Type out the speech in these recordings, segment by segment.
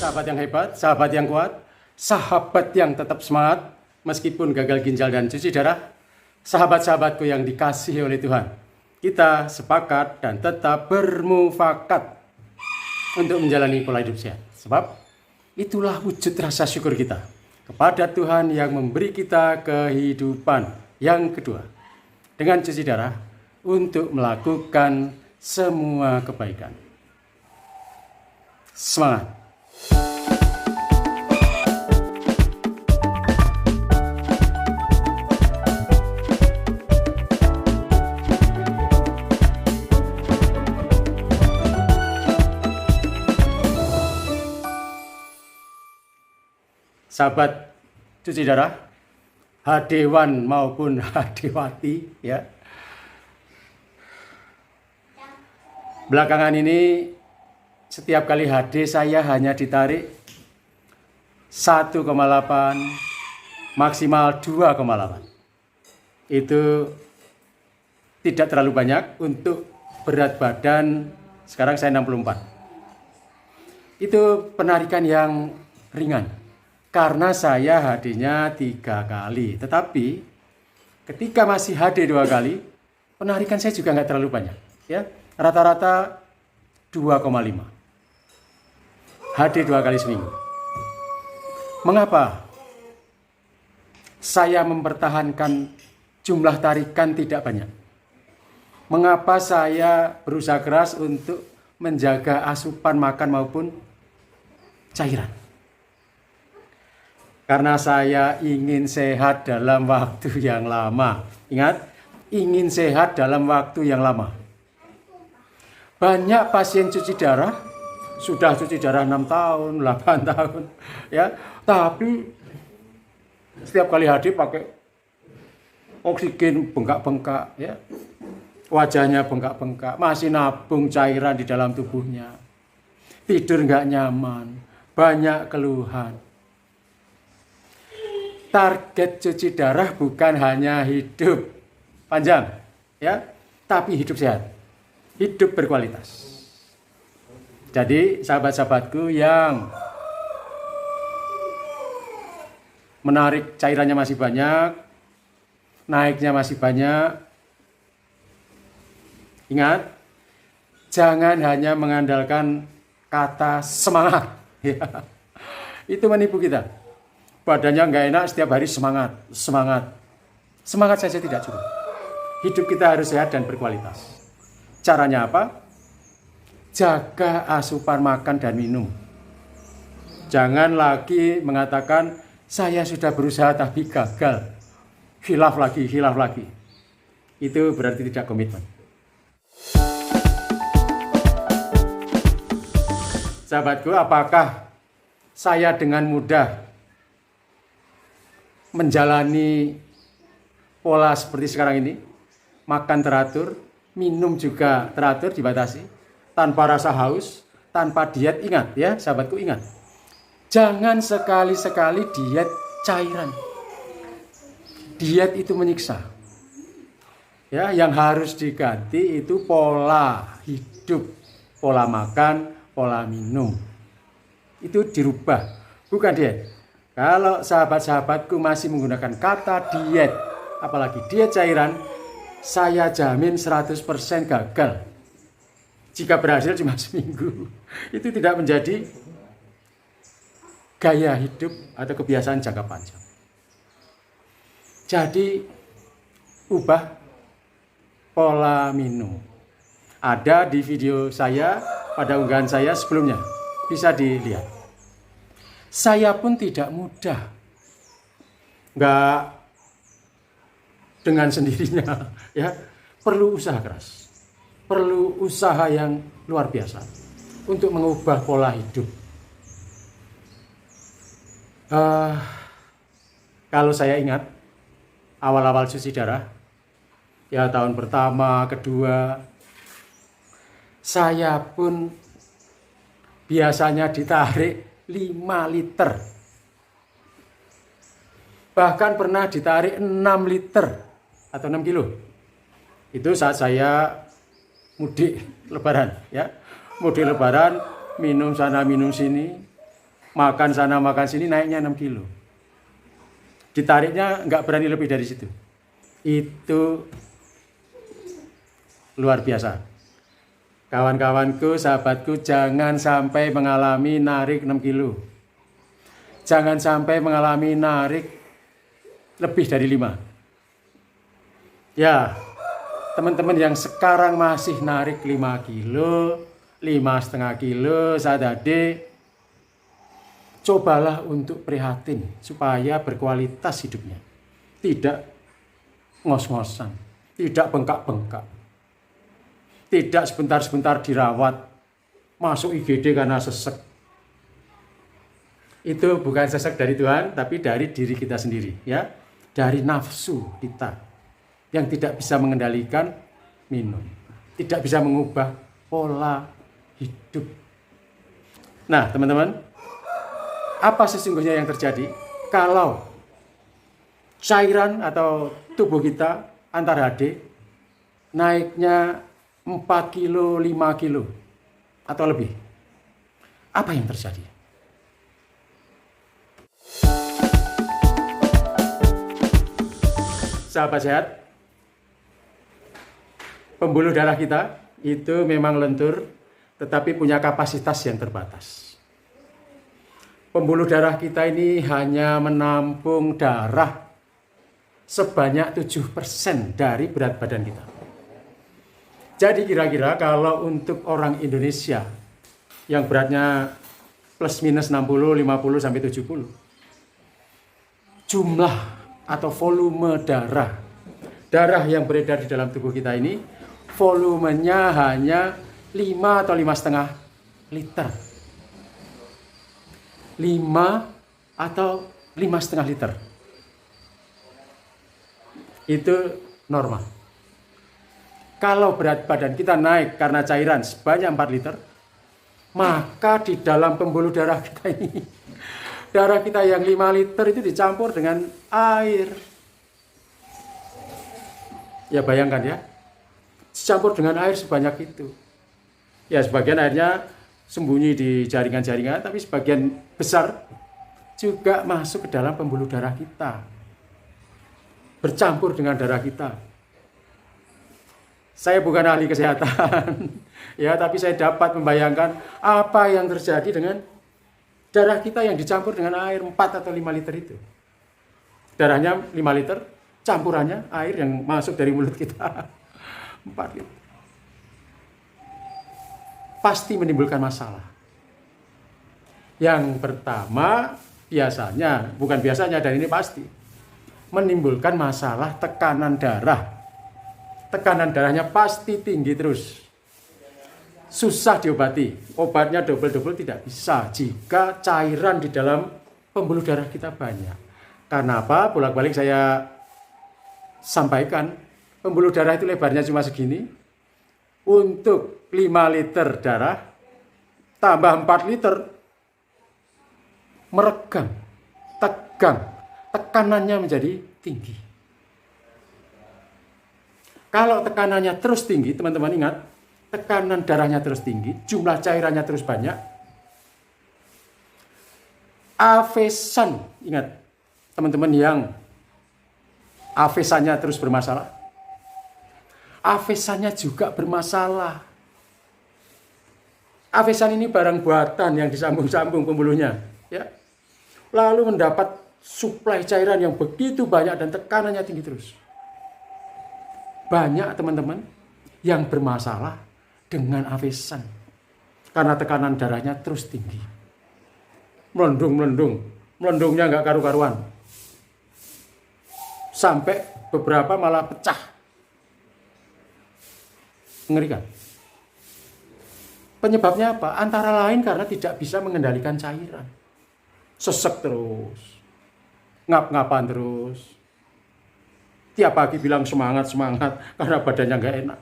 Sahabat yang hebat, sahabat yang kuat, sahabat yang tetap semangat meskipun gagal ginjal dan cuci darah. Sahabat-sahabatku yang dikasihi oleh Tuhan, kita sepakat dan tetap bermufakat untuk menjalani pola hidup sehat. Sebab itulah wujud rasa syukur kita kepada Tuhan yang memberi kita kehidupan yang kedua dengan cuci darah untuk melakukan semua kebaikan. Semangat! Sahabat cuci darah, Hadewan maupun Hadewati, ya. Belakangan ini setiap kali HD saya hanya ditarik 1,8 maksimal 2,8. Itu tidak terlalu banyak untuk berat badan. Sekarang saya 64. Itu penarikan yang ringan. Karena saya HD-nya 3 kali. Tetapi ketika masih HD 2 kali, penarikan saya juga nggak terlalu banyak. Ya, rata-rata 2,5. HD 2 kali seminggu. Mengapa saya mempertahankan jumlah tarikan tidak banyak? Mengapa saya berusaha keras untuk menjaga asupan makan maupun cairan? Karena saya ingin sehat dalam waktu yang lama. Ingat, ingin sehat dalam waktu yang lama. Banyak pasien cuci darah, sudah cuci darah 6 tahun, 8 tahun. Ya, tapi setiap kali HD pakai oksigen bengkak-bengkak. Ya. Wajahnya bengkak-bengkak, masih nabung cairan di dalam tubuhnya. Tidur nggak nyaman, banyak keluhan. Target cuci darah bukan hanya hidup panjang, ya, tapi hidup sehat, hidup berkualitas. Jadi sahabat-sahabatku yang menarik cairannya masih banyak, naiknya masih banyak, ingat, jangan hanya mengandalkan kata semangat. Itu menipu kita. Badannya nggak enak, setiap hari semangat. Semangat saja tidak cukup. Hidup kita harus sehat dan berkualitas. Caranya apa? Jaga asupan makan dan minum. Jangan lagi mengatakan, saya sudah berusaha tapi gagal. Khilaf lagi. Itu berarti tidak komitmen. Sahabatku, apakah saya dengan mudah menjalani pola seperti sekarang ini? Makan teratur, minum juga teratur, dibatasi, tanpa rasa haus, tanpa diet. Ingat ya sahabatku, ingat, jangan sekali-sekali diet cairan. Diet itu menyiksa. Ya, yang harus diganti itu pola hidup, pola makan, pola minum. Itu dirubah, bukan diet. Kalau sahabat-sahabatku masih menggunakan kata diet, apalagi diet cairan, saya jamin 100% gagal. Jika berhasil cuma seminggu, itu tidak menjadi gaya hidup atau kebiasaan jangka panjang. Jadi, ubah pola minum. Ada di video saya, pada unggahan saya sebelumnya, bisa dilihat. Saya pun tidak mudah, nggak dengan sendirinya, ya. Perlu usaha keras, perlu usaha yang luar biasa untuk mengubah pola hidup. Kalau saya ingat awal-awal cuci darah, ya tahun pertama, kedua, saya pun biasanya ditarik 5 liter. Bahkan pernah ditarik 6 liter atau 6 kilo. Itu saat saya mudik lebaran, ya. Mudik lebaran, minum sana minum sini. makan sana makan sini naiknya 6 kilo. Ditariknya nggak berani lebih dari situ. Itu luar biasa. Kawan-kawanku, sahabatku, jangan sampai mengalami narik 6 kilo. Jangan sampai mengalami narik lebih dari 5. Ya, teman-teman yang sekarang masih narik 5 kilo, 5,5 kilo saat adik, cobalah untuk prihatin supaya berkualitas hidupnya. Tidak ngos-ngosan, tidak bengkak-bengkak. Tidak sebentar-sebentar dirawat, masuk IGD karena sesek. Itu bukan sesek dari Tuhan, tapi dari diri kita sendiri, ya. Dari nafsu kita yang tidak bisa mengendalikan minum, tidak bisa mengubah pola hidup. Nah, teman-teman, apa sesungguhnya yang terjadi kalau cairan atau tubuh kita antar HD naiknya 4 kilo, 5 kilo atau lebih? Apa yang terjadi? Sahabat sehat, pembuluh darah kita itu memang lentur, tetapi punya kapasitas yang terbatas. Pembuluh darah kita ini hanya menampung darah sebanyak 7% dari berat badan kita. Jadi kira-kira kalau untuk orang Indonesia yang beratnya plus minus 60, 50, sampai 70, jumlah atau volume darah yang beredar di dalam tubuh kita ini, volumenya hanya 5 atau 5,5 liter. 5 atau 5,5 liter. Itu normal. Kalau berat badan kita naik karena cairan sebanyak 4 liter, maka di dalam pembuluh darah kita ini, darah kita yang 5 liter itu dicampur dengan air. Ya bayangkan ya, dicampur dengan air sebanyak itu. Ya sebagian airnya sembunyi di jaringan-jaringan, tapi sebagian besar juga masuk ke dalam pembuluh darah kita, bercampur dengan darah kita. Saya bukan ahli kesehatan, ya, tapi saya dapat membayangkan apa yang terjadi dengan darah kita yang dicampur dengan air 4 atau 5 liter itu. Darahnya 5 liter, campurannya air yang masuk dari mulut kita 4 liter. Pasti menimbulkan masalah. Yang pertama, bukan biasanya, dan ini pasti, menimbulkan masalah tekanan darah. Tekanan darahnya pasti tinggi terus. Susah diobati. Obatnya double-double tidak bisa jika cairan di dalam pembuluh darah kita banyak. Karena apa? Bolak-balik saya sampaikan, pembuluh darah itu lebarnya cuma segini. Untuk 5 liter darah tambah 4 liter meregang, tegang, tekanannya menjadi tinggi. Kalau tekanannya terus tinggi, teman-teman ingat, tekanan darahnya terus tinggi, jumlah cairannya terus banyak, avesan, ingat teman-teman yang avesannya terus bermasalah, avesannya juga bermasalah. Avesan ini barang buatan yang disambung-sambung pembuluhnya, ya. Lalu mendapat suplai cairan yang begitu banyak dan tekanannya tinggi terus. Banyak teman-teman yang bermasalah dengan avesan karena tekanan darahnya terus tinggi. Melendungnya nggak karu-karuan. Sampai beberapa malah pecah. Mengerikan. Penyebabnya apa? Antara lain karena tidak bisa mengendalikan cairan. Sesek terus. Ngap-ngapan terus. Tiap pagi bilang semangat karena badannya nggak enak.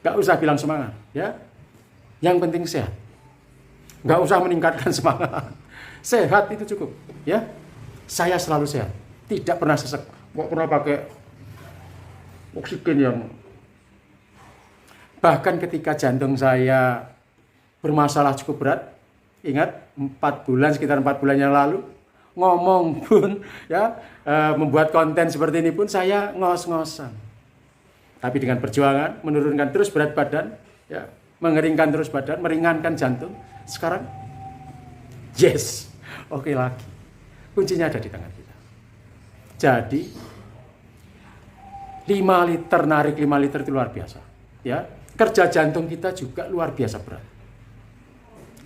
Nggak usah bilang semangat, ya. Yang penting sehat. Nggak usah meningkatkan semangat. Sehat itu cukup, ya. Saya selalu sehat, tidak pernah sesek. Nggak pernah pakai oksigen yang. Bahkan ketika jantung saya bermasalah cukup berat, Ingat 4 bulan, sekitar 4 bulan yang lalu, ngomong pun ya, membuat konten seperti ini pun saya ngos-ngosan. Tapi dengan perjuangan, menurunkan terus berat badan, ya, mengeringkan terus badan, meringankan jantung. Sekarang, yes, oke lagi. Kuncinya ada di tangan kita. Jadi, 5 liter, narik 5 liter itu luar biasa. Ya, kerja jantung kita juga luar biasa berat.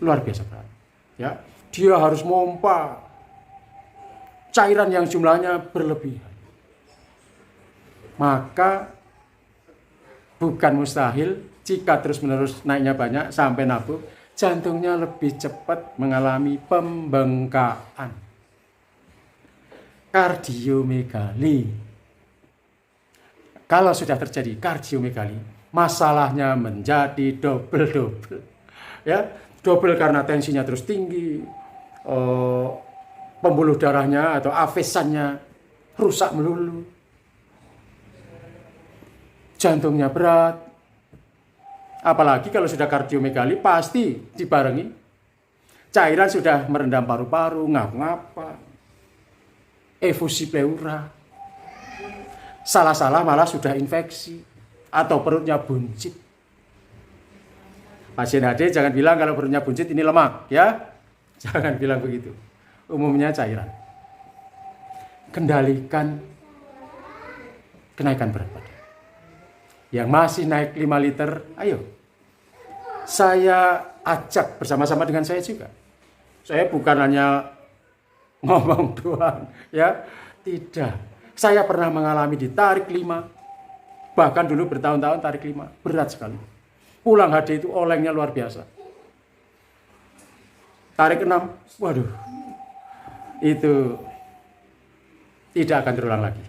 Luar biasa berat. Ya, dia harus mompa cairan yang jumlahnya berlebihan. Maka bukan mustahil jika terus-menerus naiknya banyak sampai nabuk, jantungnya lebih cepat mengalami pembengkakan. Kardiomegali. Kalau sudah terjadi kardiomegali, masalahnya menjadi double. Ya, double karena tensinya terus tinggi, pembuluh darahnya atau afesannya rusak melulu, jantungnya berat. Apalagi kalau sudah kardiomegali pasti dibarengi cairan sudah merendam paru-paru, ngap-ngapa, efusi pleura, salah-salah malah sudah infeksi atau perutnya buncit. Pasien HD jangan bilang kalau perutnya buncit ini lemak, ya. Jangan bilang begitu. Umumnya cairan. Kendalikan kenaikan berat badan. Yang masih naik 5 liter, ayo. Saya ajak bersama-sama dengan saya juga. Saya bukan hanya ngomong doang, ya. Tidak. Saya pernah mengalami ditarik 5. Bahkan dulu bertahun-tahun tarik 5. Berat sekali. Pulang HD itu olengnya luar biasa. Tarik 6, waduh. Itu tidak akan terulang lagi.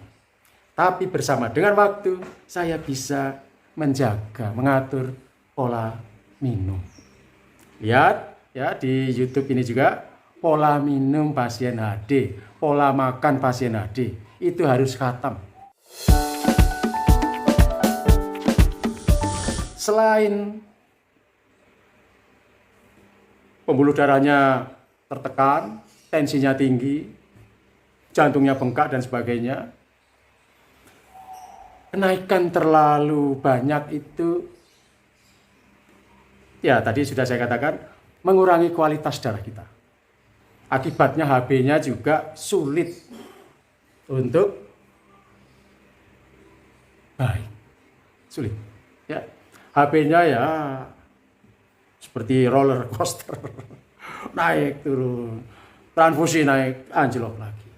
Tapi bersama dengan waktu, saya bisa menjaga, mengatur pola minum. Lihat ya di YouTube ini juga, pola minum pasien HD, pola makan pasien HD, itu harus khatam. Selain pembuluh darahnya tertekan, tensinya tinggi, jantungnya bengkak dan sebagainya, kenaikan terlalu banyak itu, ya tadi sudah saya katakan, mengurangi kualitas darah kita. Akibatnya HB-nya juga sulit untuk baik. Sulit. Ya. HB-nya ya seperti roller coaster. Naik turun. Transfusi naik, anjlok lagi.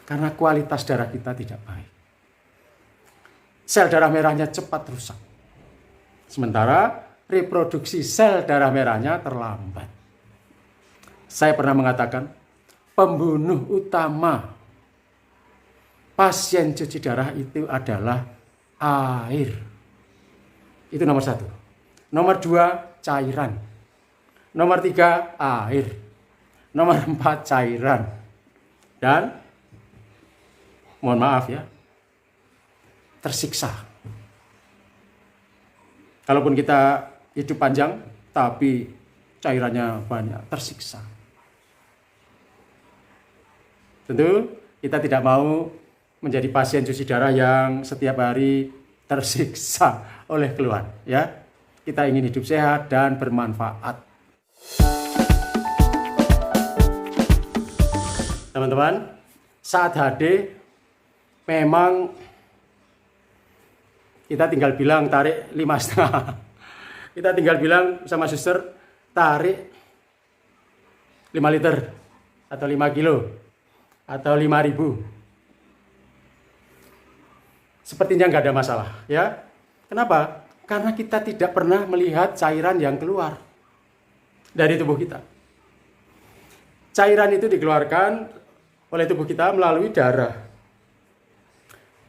Karena kualitas darah kita tidak baik. Sel darah merahnya cepat rusak. Sementara reproduksi sel darah merahnya terlambat. Saya pernah mengatakan, pembunuh utama pasien cuci darah itu adalah air. Itu nomor 1. Nomor 2, cairan. Nomor 3, air. Nomor 4, cairan. Dan, mohon maaf ya, tersiksa. Kalaupun kita hidup panjang, tapi cairannya banyak, tersiksa. Tentu kita tidak mau menjadi pasien cuci darah yang setiap hari tersiksa oleh keluhan, ya. Kita ingin hidup sehat dan bermanfaat. Teman-teman, saat HD memang kita tinggal bilang tarik 5,5. Kita tinggal bilang sama suster tarik 5 liter atau 5 kilo atau 5.000. Sepertinya nggak ada masalah, ya. Kenapa? Karena kita tidak pernah melihat cairan yang keluar dari tubuh kita. Cairan itu dikeluarkan oleh tubuh kita melalui darah.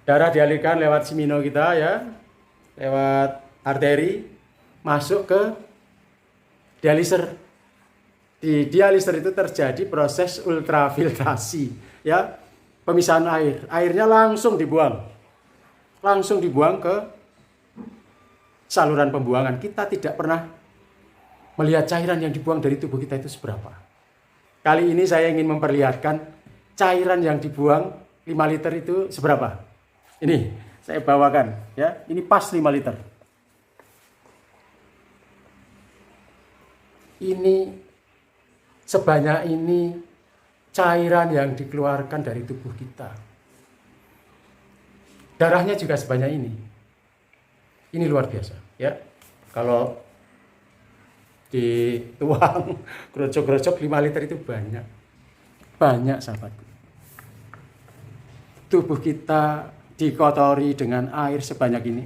Darah dialirkan lewat simino kita, ya, lewat arteri, masuk ke dialiser. Di dialiser itu terjadi proses ultrafiltrasi, ya, pemisahan air. Airnya langsung dibuang ke saluran pembuangan. Kita tidak pernah melihat cairan yang dibuang dari tubuh kita itu seberapa. Kali ini saya ingin memperlihatkan cairan yang dibuang 5 liter itu seberapa. Ini saya bawakan ya, ini pas 5 liter. Ini sebanyak ini cairan yang dikeluarkan dari tubuh kita. Darahnya juga sebanyak ini. Ini luar biasa ya. Kalau dituang gerocok-gerocok 5 liter itu banyak. Banyak sahabatku. Tubuh kita dikotori dengan air sebanyak ini.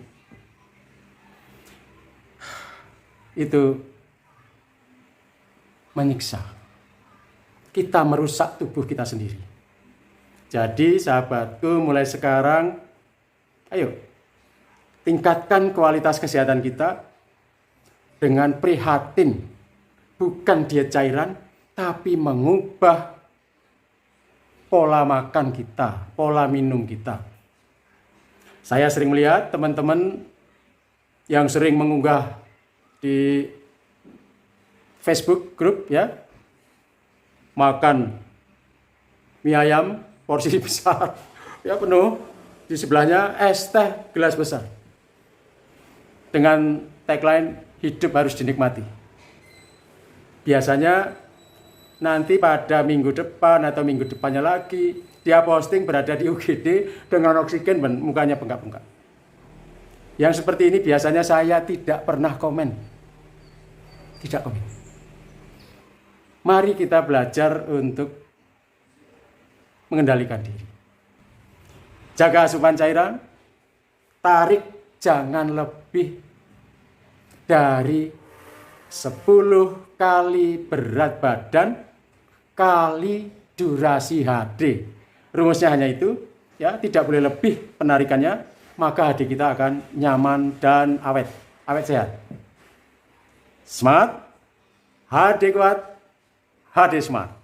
Itu menyiksa. Kita merusak tubuh kita sendiri. Jadi sahabatku, mulai sekarang ayo tingkatkan kualitas kesehatan kita dengan prihatin, bukan diet cairan, tapi mengubah pola makan kita, pola minum kita. Saya sering melihat teman-teman yang sering mengunggah di Facebook grup ya, makan mie ayam porsi besar, ya penuh, di sebelahnya es teh gelas besar. Dengan tagline, hidup harus dinikmati. Biasanya nanti pada minggu depan atau minggu depannya lagi, dia posting berada di UGD dengan oksigen dan mukanya bengkak-bengkak. Yang seperti ini biasanya saya tidak pernah komen. Tidak komen. Mari kita belajar untuk mengendalikan diri. Jaga asupan cairan, tarik jangan lebih dari 10 kali berat badan kali durasi HD. Rumusnya hanya itu, ya, tidak boleh lebih penarikannya, maka HD kita akan nyaman dan awet sehat. Smart, HD kuat, HD smart.